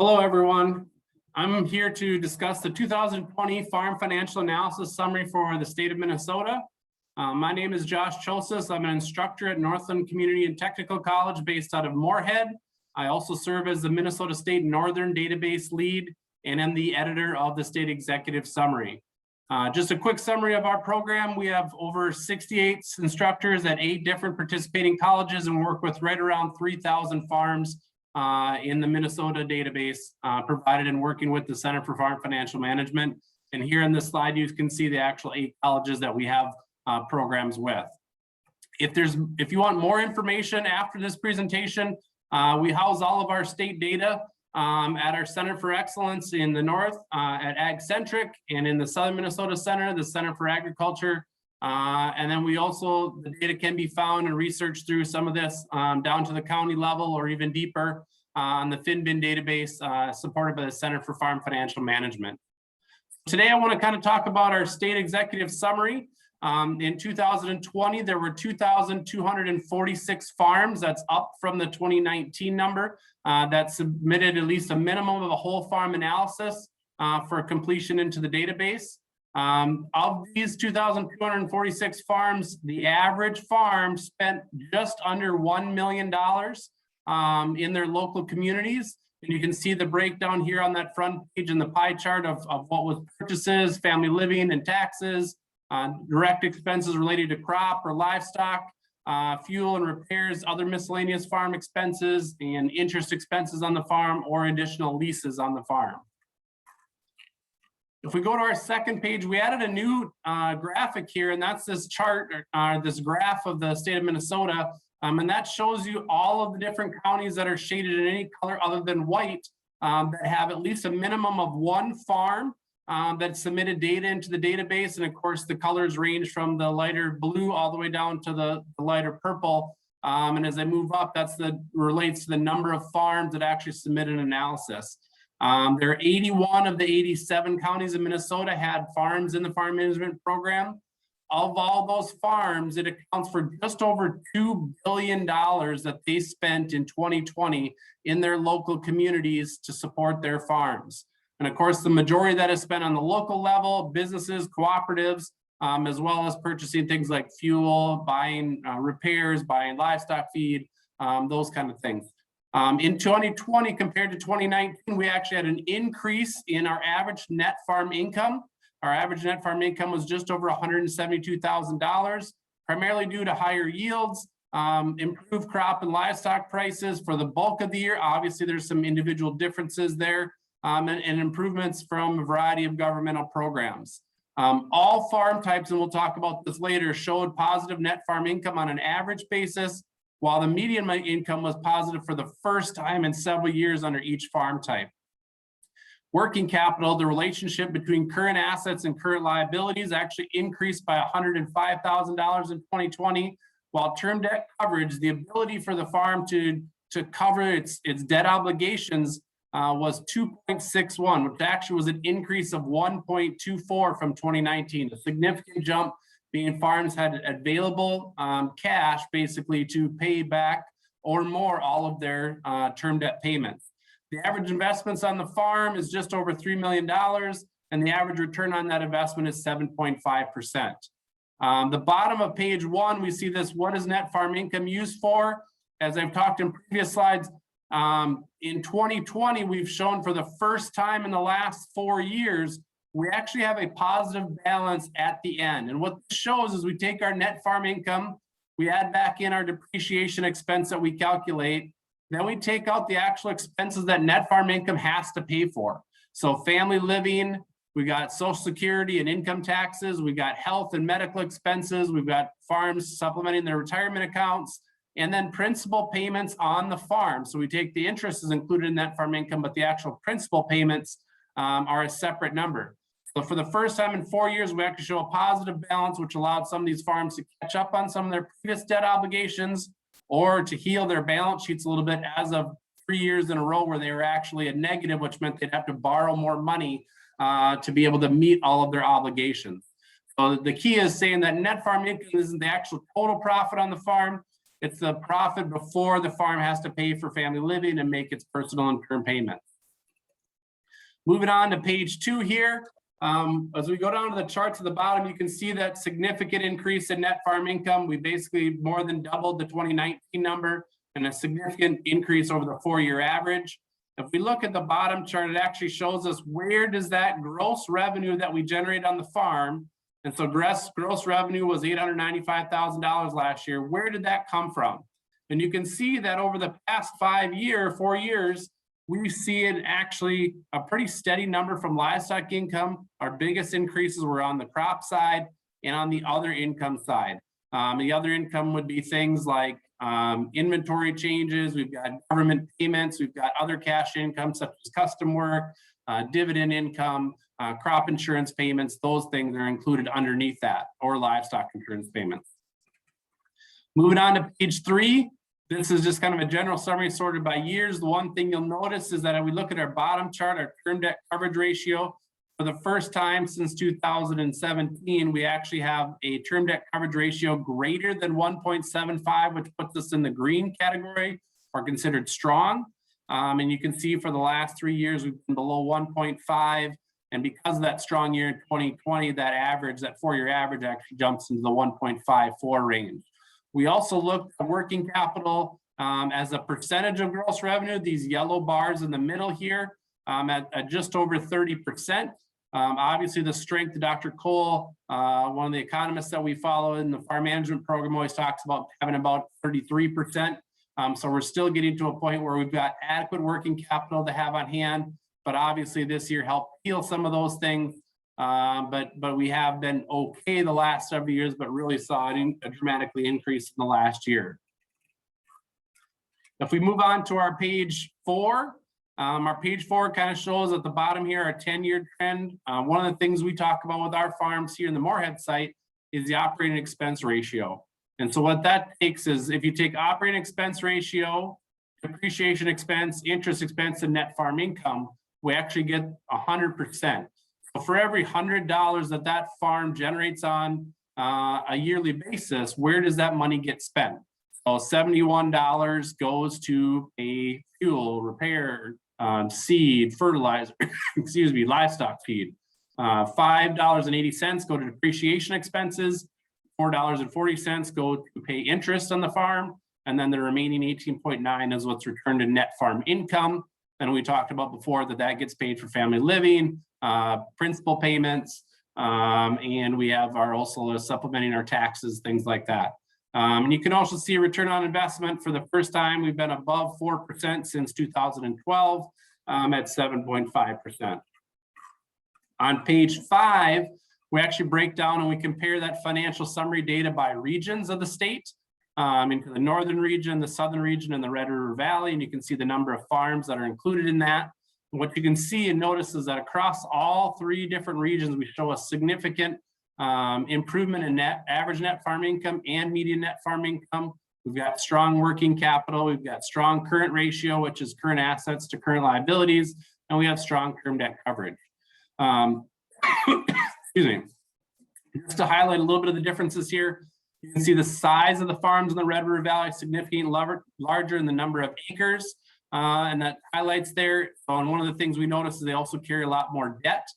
Hello, everyone. I'm here to discuss the 2020 Farm Financial Analysis Summary for the state of Minnesota. My name is Tjosaas. I'm an instructor at Northland Community and Technical College based out of Moorhead. I also serve as the Minnesota State Northern Database Lead and am the editor of the State Executive Summary. Just a quick summary of our program. We have over 68 instructors at 8 different participating colleges and work with right around 3,000 farms in the Minnesota database provided in working with the Center for Farm Financial Management. And here in this slide, you can see the actual 8 colleges that we have programs with. If you want more information after this presentation, we house all of our state data at our Center for Excellence in the north at AgCentric, and in the Southern Minnesota Center, the Center for Agriculture. And then we also, the data can be found and researched through some of this down to the county level or even deeper on the FinBin database supported by the Center for Farm Financial Management. Today, I want to kind of talk about our state executive summary. In 2020, there were 2,246 farms. That's up from the 2019 number that submitted at least a minimum of a whole farm analysis for completion into the database. Of these 2,246 farms, the average farm spent just under $1 million in their local communities. And you can see the breakdown here on that front page in the pie chart of what was purchases, family living and taxes, direct expenses related to crop or livestock, fuel and repairs, other miscellaneous farm expenses, and interest expenses on the farm or additional leases on the farm. If we go to our second page, we added a new graphic here, and that's this chart, this graph of the state of Minnesota. And that shows you all of the different counties that are shaded in any color other than white that have at least a minimum of one farm that submitted data into the database. And of course, the colors range from the lighter blue all the way down to the lighter purple. And as I move up, relates to the number of farms that actually submitted an analysis. There are 81 of the 87 counties in Minnesota had farms in the farm management program. Of all those farms, it accounts for just over $2 billion that they spent in 2020 in their local communities to support their farms. And of course, the majority of that is spent on the local level, businesses, cooperatives, as well as purchasing things like fuel, buying repairs, buying livestock feed, those kind of things. In 2020 compared to 2019, we actually had an increase in our average net farm income. Our average net farm income was just over $172,000, primarily due to higher yields, improved crop and livestock prices for the bulk of the year. Obviously, there's some individual differences there, and improvements from a variety of governmental programs. All farm types, and we'll talk about this later, showed positive net farm income on an average basis, while the median income was positive for the first time in several years under each farm type. Working capital, the relationship between current assets and current liabilities actually increased by $105,000 in 2020, while term debt coverage, the ability for the farm to cover its debt obligations was 2.61, which actually was an increase of 1.24 from 2019, a significant jump, being farms had available cash basically to pay back or more all of their term debt payments. The average investments on the farm is just over $3 million, and the average return on that investment is 7.5%. The bottom of page 1, we see this, what is net farm income used for? As I've talked in previous slides, in 2020, we've shown for the first time in the last 4 years, we actually have a positive balance at the end. And what this shows is we take our net farm income, we add back in our depreciation expense that we calculate, then we take out the actual expenses that net farm income has to pay for. So family living, we got Social Security and income taxes, we got health and medical expenses, we've got farms supplementing their retirement accounts, and then principal payments on the farm. So we take the interest is included in net farm income, but the actual principal payments are a separate number. So for the first time in 4 years, we actually show a positive balance, which allowed some of these farms to catch up on some of their previous debt obligations or to heal their balance sheets a little bit as of 3 years in a row where they were actually a negative, which meant they'd have to borrow more money to be able to meet all of their obligations. So the key is saying that net farm income isn't the actual total profit on the farm. It's the profit before the farm has to pay for family living and make its personal and term payments. Moving on to page 2 here. As we go down to the charts at the bottom, you can see that significant increase in net farm income. We basically more than doubled the 2019 number and a significant increase over the 4-year average. If we look at the bottom chart, it actually shows us where does that gross revenue that we generate on the farm. And so gross revenue was $895,000 last year. Where did that come from? And you can see that over the past 4 years, we see it actually a pretty steady number from livestock income. Our biggest increases were on the crop side and on the other income side. The other income would be things like inventory changes. We've got government payments. We've got other cash income such as custom work, dividend income, crop insurance payments. Those things are included underneath that, or livestock insurance payments. Moving on to page 3. This is just kind of a general summary sorted by years. The one thing you'll notice is that if we look at our bottom chart, our term debt coverage ratio, for the first time since 2017, we actually have a term debt coverage ratio greater than 1.75, which puts us in the green category or considered strong. And you can see for the last 3 years, we've been below 1.5. And because of that strong year in 2020, that average, that 4-year average actually jumps into the 1.54 range. We also looked at working capital as a percentage of gross revenue, these yellow bars in the middle here at just over 30%. Obviously, the strength of Dr. Cole, one of the economists that we follow in the farm management program, always talks about having about 33%. So we're still getting to a point where we've got adequate working capital to have on hand, but obviously this year helped heal some of those things. But we have been okay the last several years, but really saw a dramatically increase in the last year. If we move on to our page 4, our page 4 kind of shows at the bottom here our 10-year trend. One of the things we talk about with our farms here in the Moorhead site is the operating expense ratio. And so what that takes is if you take operating expense ratio, depreciation expense, interest expense, and net farm income, we actually get 100%. So for every $100 that farm generates on a yearly basis, where does that money get spent? So $71 goes to a fuel, repair, seed, fertilizer, excuse me, livestock feed. $5.80 go to depreciation expenses. $4.40 go to pay interest on the farm. And then the remaining 18.9 is what's returned to net farm income. And we talked about before that gets paid for family living, principal payments, and we have also supplementing our taxes, things like that. And you can also see a return on investment for the first time. We've been above 4% since 2012 at 7.5%. On page 5, we actually break down and we compare that financial summary data by regions of the state, into the northern region, the southern region, and the Red River Valley. And you can see the number of farms that are included in that. And what you can see and notice is that across all 3 different regions, we show a significant improvement in average net farm income and median net farm income. We've got strong working capital. We've got strong current ratio, which is current assets to current liabilities, and we have strong term debt coverage. Excuse me. Just to highlight a little bit of the differences here, you can see the size of the farms in the Red River Valley significantly larger in the number of acres, and that highlights there. So, and one of the things we notice is they also carry a lot more debt.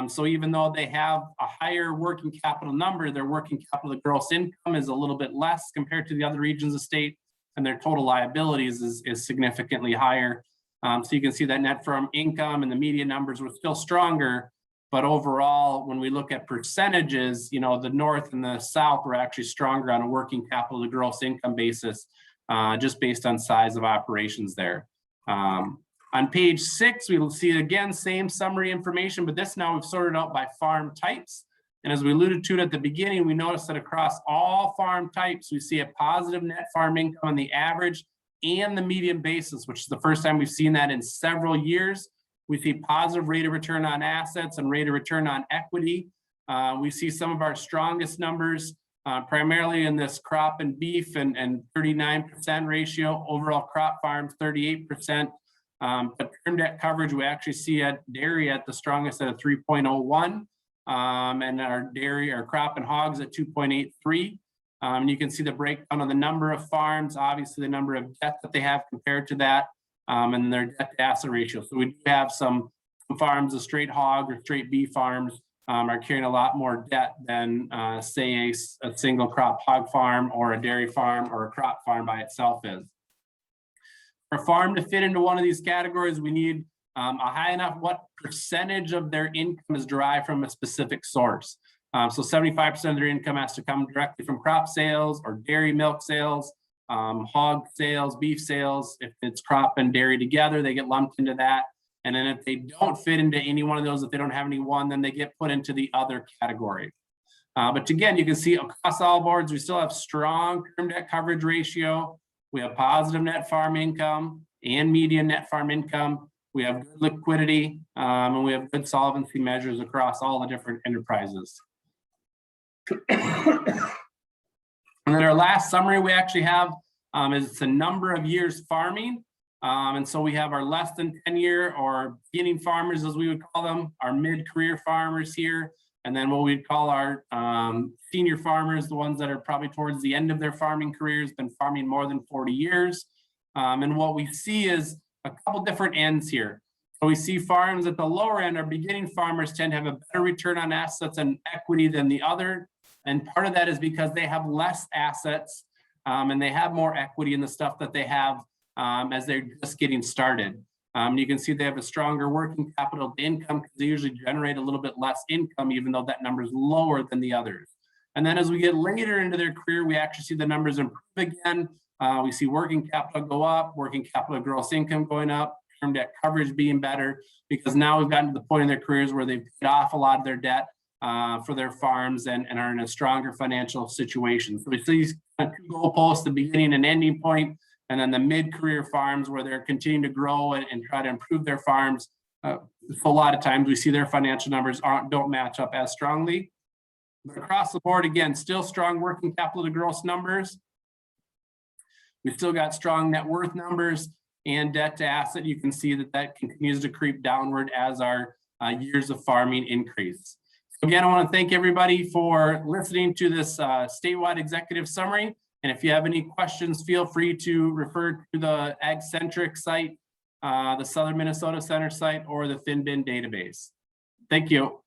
So even though they have a higher working capital number, their working capital to gross income is a little bit less compared to the other regions of state, and their total liabilities is significantly higher. So you can see that net farm income and the median numbers were still stronger, but overall, when we look at percentages, you know, the north and the south were actually stronger on a working capital to gross income basis, just based on size of operations there. On page 6, we will see again, same summary information, but this now we've sorted out by farm types. And as we alluded to it at the beginning, we noticed that across all farm types, we see a positive net farm income on the average and the median basis, which is the first time we've seen that in several years. We see positive rate of return on assets and rate of return on equity. We see some of our strongest numbers, primarily in this crop and beef and 39% ratio, overall crop farms 38%. But term debt coverage, we actually see at dairy at the strongest at a 3.01, and our dairy, our crop and hogs at 2.83. And you can see the breakdown of the number of farms, obviously the number of debt that they have compared to that, and their debt to asset ratio. So we do have some farms, the straight hog or straight beef farms, are carrying a lot more debt than say a single crop hog farm or a dairy farm or a crop farm by itself is. For a farm to fit into one of these categories, we need a high enough what percentage of their income is derived from a specific source. So 75% of their income has to come directly from crop sales or dairy milk sales, hog sales, beef sales. If it's crop and dairy together, they get lumped into that. And then if they don't fit into any one of those, if they don't have any one, then they get put into the other category. But again, you can see across all boards, we still have strong term debt coverage ratio. We have positive net farm income and median net farm income. We have good liquidity, and we have good solvency measures across all the different enterprises. And then our last summary we actually have is the number of years farming. And so we have our less than 10-year or beginning farmers, as we would call them, our mid-career farmers here, and then what we'd call our senior farmers, the ones that are probably towards the end of their farming careers, been farming more than 40 years. And what we see is a couple different ends here. So we see farms at the lower end, our beginning farmers tend to have a better return on assets and equity than the other. And part of that is because they have less assets and they have more equity in the stuff that they have as they're just getting started. You can see they have a stronger working capital to income because they usually generate a little bit less income, even though that number is lower than the others. And then as we get later into their career, we actually see the numbers improve again. We see working capital go up, working capital gross income going up, term debt coverage being better, because now we've gotten to the point in their careers where they've paid off a lot of their debt for their farms and are in a stronger financial situation. So we see these two goalposts, the beginning and ending point, and then the mid-career farms where they're continuing to grow and try to improve their farms. A lot of times we see their financial numbers don't match up as strongly. But across the board, again, still strong working capital to gross numbers. We've still got strong net worth numbers and debt to asset. You can see that continues to creep downward as our years of farming increase. So again, I want to thank everybody for listening to this statewide executive summary. And if you have any questions, feel free to refer to the Ag-Centric site, the Southern Minnesota Center site, or the FinBin database. Thank you.